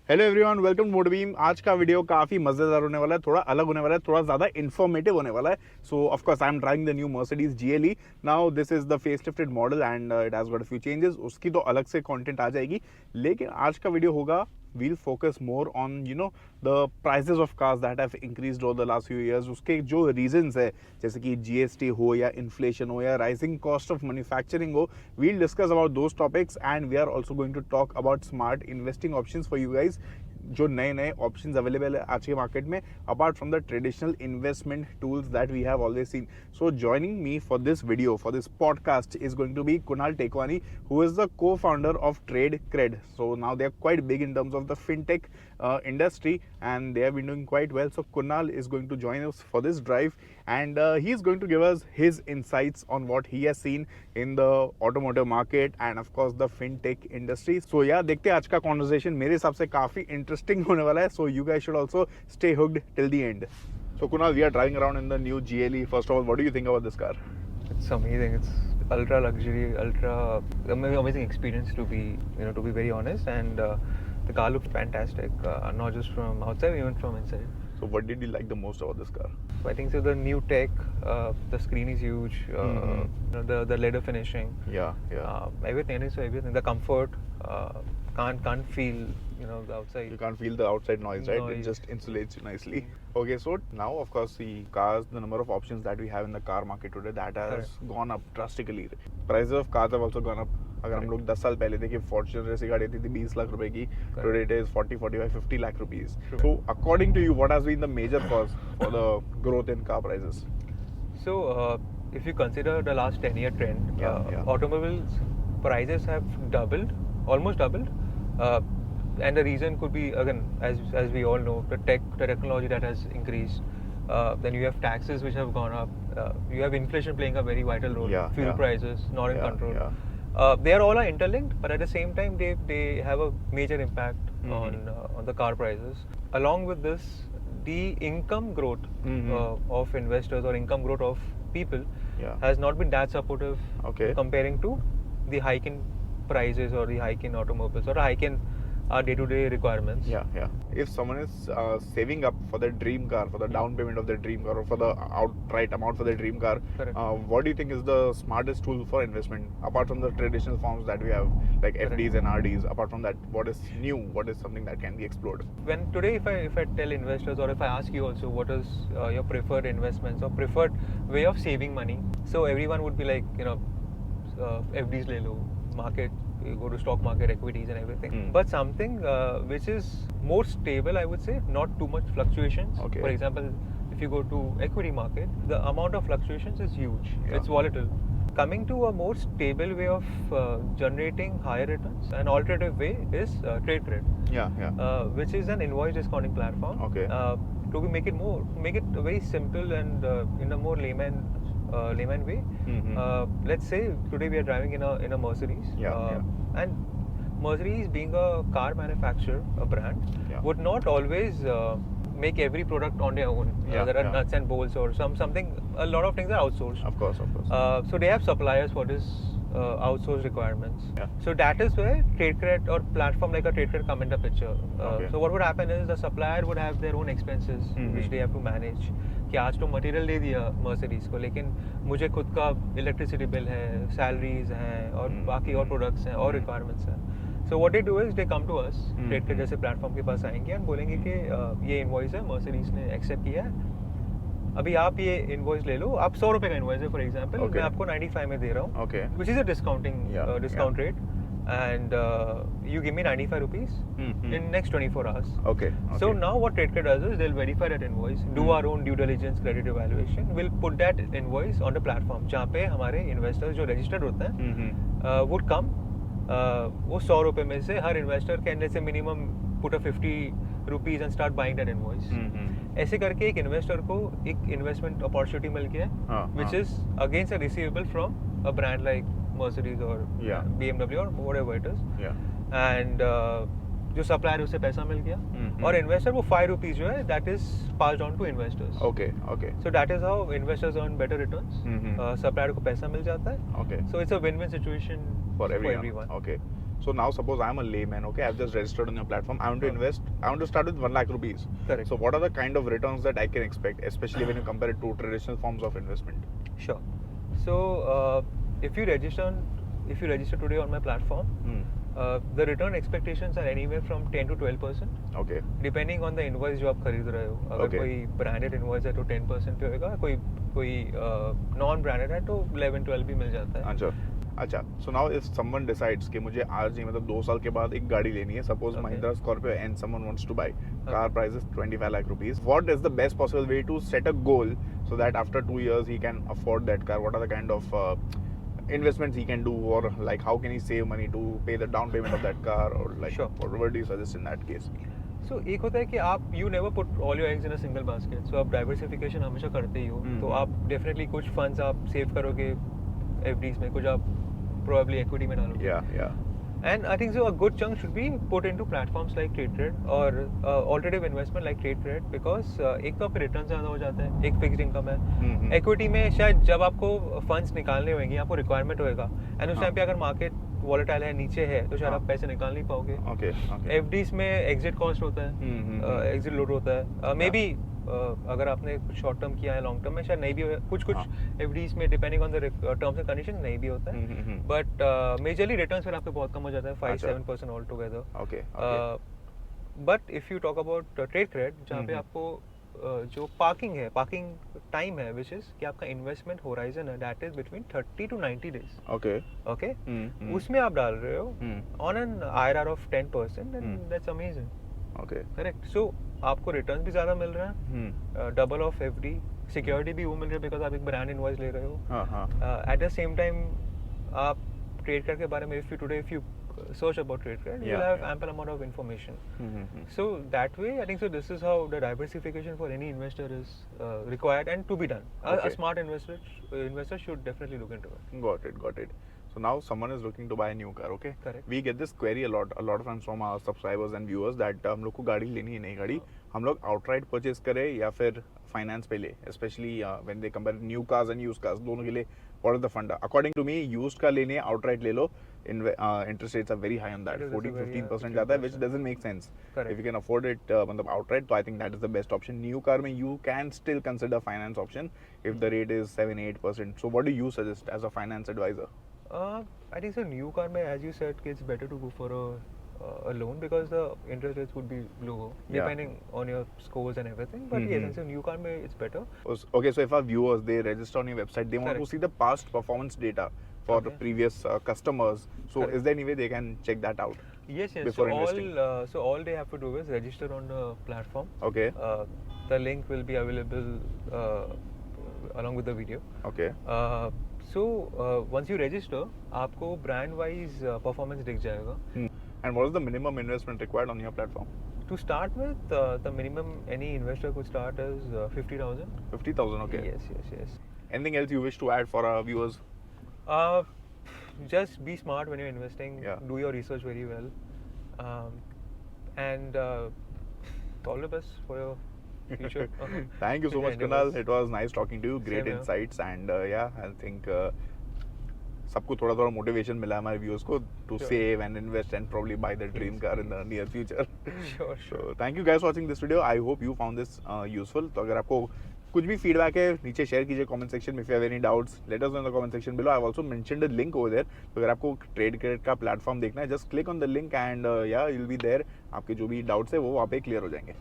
Hello everyone, welcome to Motobeam. आज का video काफ़ी मज़ेदार होने वाला है, थोड़ा अलग होने वाला है, थोड़ा ज़्यादा इन्फॉर्मेटिव होने वाला है। सो of course I am driving the new Mercedes GLE। Now this is the face lifted model and it has got a few changes. उसकी तो अलग से कंटेंट आ जाएगी, लेकिन आज का वीडियो होगा we'll focus more on the prices of cars that have increased over the last few years। उसके जो reasons है, जैसे कि GST हो या inflation हो या rising cost of manufacturing हो, we'll discuss about those topics and we are also going to talk about smart investing options for you guys। जो नए नए ऑप्शंस अवेलेबल है आज के मार्केट में, apart from the traditional investment tools that we have always seen. So joining me for this video, for this podcast is going to be Kunal Tekwani, who is the co-founder of TradeCred। So now they are quite big in terms of the fintech industry and they have been doing quite well। So Kunal is going to join us for this drive and he is going to give us his insights on what he has seen in the automotive market and of course the fintech industry। So yeah, देखते हैं आज का conversation, मेरे हिसाब से काफ़ी interesting होने वाला है। So you guys should also stay hooked till the end। So Kunal, we are driving around in the new GLE। First of all, what do you think about this car? It's amazing. It's ultra luxury, amazing experience to be very honest. And the car looks fantastic, not just from outside, even from inside. So what did you like the most about this car? So I think so. The new tech, the screen is huge. The leather finishing. Yeah. Everything. The comfort. Can't feel the outside. You can't feel the outside noise, right? It Noise. just insulates you nicely. Okay, so now of course the number of options that we have in the car market today, that has Correct. gone up drastically। Prices of cars have also gone up। अगर हम लोग 10 साल पहले देखिए, Fortuner जैसी गाड़ी थी 20 लाख रुपए की, today it is 40, 45, 50 lakh rupees। True. So according to you, what has been the major cause for the growth in car prices? So, if you consider the last 10-year trend, Yeah. automobiles prices have doubled, almost doubled, and the reason could be, again, as we all know, the technology that has increased. Then you have taxes which have gone up. You have inflation playing a very vital role. Yeah, Fuel yeah. prices not in Yeah, control. yeah. They are all interlinked, but at the same time, they have a major impact on the car prices. Along with this, the income growth of investors or income growth of people Yeah. has not been that supportive. Okay. Comparing to the hike in prices or the hike in automobiles or a hike in our day-to-day requirements. Yeah. If someone is saving up for their dream car, for the down payment of their dream car, or for the outright amount for their dream car, Correct. what do you think is the smartest tool for investment, apart from the traditional forms that we have, like Correct. FDs and RDs? Apart from that, what is new? What is something that can be explored? When today, if I tell investors or if I ask you also what is your preferred investments or preferred way of saving money, so everyone would be like, FDs le lo, market, you go to stock market, equities and everything. But something which is more stable, I would say, not too much fluctuations. Okay. For example, if you go to equity market, the amount of fluctuations is huge. Yeah. It's volatile. Coming to a more stable way of generating higher returns, an alternative way is TradeCred, Yeah. which is an invoice discounting platform. Okay. To make it very simple and in a more layman way. Let's say today we are driving in a Mercedes. Yeah. And Mercedes, being a car manufacturer, a brand, Yeah. would not always make every product on their own. Yeah, There are yeah. nuts and bolts or something. A lot of things are outsourced. Of course. So they have suppliers for this outsourced requirements. Yeah. So that is where TradeCred or platform like a TradeCred come in the picture. Okay. So what would happen is the supplier would have their own expenses which they have to manage. कि आज तो material दे दिया Mercedes को, लेकिन मुझे खुद का electricity bill है, सैलरीज हैं और बाकी और प्रोडक्ट्स हैं और रिक्वायरमेंट्स हैं. So what they do is they come to us, TradeCred जैसे प्लेटफॉर्म के पास आएंगे और बोलेंगे कि ये इनवॉइस है, मर्सिडीज ने एक्सेप्ट किया है, अभी आप ये इनवॉइस ले लो. आप 100 रुपये का इनवॉइस है फॉर एग्जांपल, Okay. मैं आपको 95 में दे रहा हूँ, Okay. Which is a discounting Yeah, discount rate, and you give me 95 rupees in next 24 hours. Okay. So now what TradeCred does is they'll verify that invoice, do our own due diligence, credit evaluation. We'll put that invoice on the platform जहाँ पे हमारे investors जो registered होते हैं would come. वो 100 रुपये में से हर investor can let's say minimum put a 50 rupees and start buying that invoice. ऐसे करके एक investor को एक investment opportunity मिल गया है, which is against a receivable from a brand like Mercedes or Yeah. BMW or whatever it is. Yeah. And जो supplier है उसे पैसा मिल गया, और इन्वेस्टर वो 5 रुपीज जो है that is passed on to investors. Okay. So that is how investors earn better returns. Supplier को पैसा मिल जाता है. Okay. So it's a win win situation For everyone. Okay. So now suppose I'm a layman, okay, I've just registered on your platform. I want to invest. I want to start with 1 lakh rupees. Correct. So what are the kind of returns that I can expect, especially when you compare it to traditional forms of investment? Sure. So if you register today on my platform, the return expectations are anywhere from 10 to 12%. Okay. Depending on the invoice जो आप खरीद रहे हो. अगर Okay. कोई branded invoice है तो 10% पे होगा, कोई नॉन ब्रांडेड है तो 11-12 भी मिल जाता है. अच्छा. So now if someone decides कि मुझे आज ही मतलब 2 साल के बाद एक गाड़ी लेनी है, suppose Okay. Mahindra Scorpio and someone wants to buy, car price is 25 lakh rupees. What is the best possible way to set a goal so that after 2 years he can afford that car? What are the kind of investments he can do, or like how can he save money to pay the down payment of that car, or like Sure. what do you suggest in that case? सो एक होता है कि आप you never put all your eggs in a single basket. So आप diversification हमेशा करते ही हो. तो आप डेफिनेटली कुछ फंड्स आप सेव करोगे एफडीज में, कुछ आप प्रोबेबली इक्विटी में डालोगे. Yeah. And I think so a good chunk should be put into platforms like TradeCred or alternative investment like TradeCred, because एक तो आपके रिटर्न ज़्यादा हो जाते हैं, एक फिक्स्ड इनकम है. इक्विटी में शायद जब आपको फंड्स निकालने होंगे, आपको रिक्वायरमेंट होएगा, एंड उस टाइम पे अगर मार्केट वॉलेटाइल है, नीचे है, तो शायद आप पैसे निकाल नहीं पाओगे. Okay. एफडीज में एग्जिट कॉस्ट होता है, एग्जिट लोड होता है. मे बी अगर आपने कुछ शॉर्ट टर्म किया है, लॉन्ग टर्म में शायद नहीं भी हो. कुछ एफडीज में depending on the terms and condition नहीं भी होता है. बट मेजरली रिटर्न्स फिर आपके बहुत कम हो जाता है, 5-7% all together. Okay. But if you talk about TradeCred, जहाँ पे आपको जो पार्किंग टाइम है, विच इज कि आपका इन्वेस्टमेंट होराइजन है, that is between 30 to 90 days. Okay. उसमें आप डाल रहे हो on an IRR of 10%, and that's amazing. Okay. Correct. So आपको रिटर्न भी ज्यादा मिल रहा है, डबल ऑफ एफडी, सिक्योरिटी भी वो मिल रही है बिकॉज आप एक ब्रांड इनवॉइस ले रहे हो. एट द सेम टाइम आप ट्रेडक्रेड के बारे में if you search about TradeCred, you'll have ample amount of information. So that way, I think so this is how the diversification for any investor is required and to be done. A smart investor should definitely look into it. Got it. So now someone is looking to buy a new car, okay? Correct. We get this query a lot of times from our subscribers and viewers that हम लोग को गाड़ी लेनी है, नई गाड़ी हम लोग outright purchase करें या फिर finance पे ले, especially when they compare new cars and used cars, दोनों के लिए what is the fund? According to me, used car लेनी है outright ले लो. Interest rates are very high on that. 14-15% जाता है, which doesn't make sense. Correct. If you can afford it मतलब outright, तो I think that is the best option. New car में you can still consider finance option if the rate is 7-8%. So what do you suggest as a finance advisor? I think so new car में, as you said, it's better to go for a loan because the interest rates would be lower depending on your scores and everything. But yes, so new car में it's better. Okay, so if our viewers, they register on your website, they want to see the past performance data for the previous customers. So is there any way they can check that out? Yes. Before investing? So all they have to do is register on the platform. Okay. The link will be available along with the video. Okay. So once you register, आपको brand wise performance दिख जाएगा. And what is the minimum investment required on your platform? To start with, the minimum any investor could start is 50,000. 50,000, okay. Yes. Anything else you wish to add for our viewers? Just be smart when you're investing. Yeah. Do your research very well. And all the best for your future. Thank you so much, Kunal. It was nice talking to you. Great Same here. insights, and I think सबको थोड़ा motivation मिला हमारे viewers को to save and invest and probably buy the dream car in the near future. Sure. So thank you guys for watching this video. I hope you found this useful. तो अगर आपको कुछ भी feedback है, नीचे share कीजिए comment section में. If you have any doubts, let us know in the comment section below. I've also mentioned a link over there. तो अगर आपको TradeCred का प्लेटफॉर्म देखना है, just click on the link and you'll be there. आपके जो भी doubts है वो वहाँ पे क्लियर हो जाएंगे.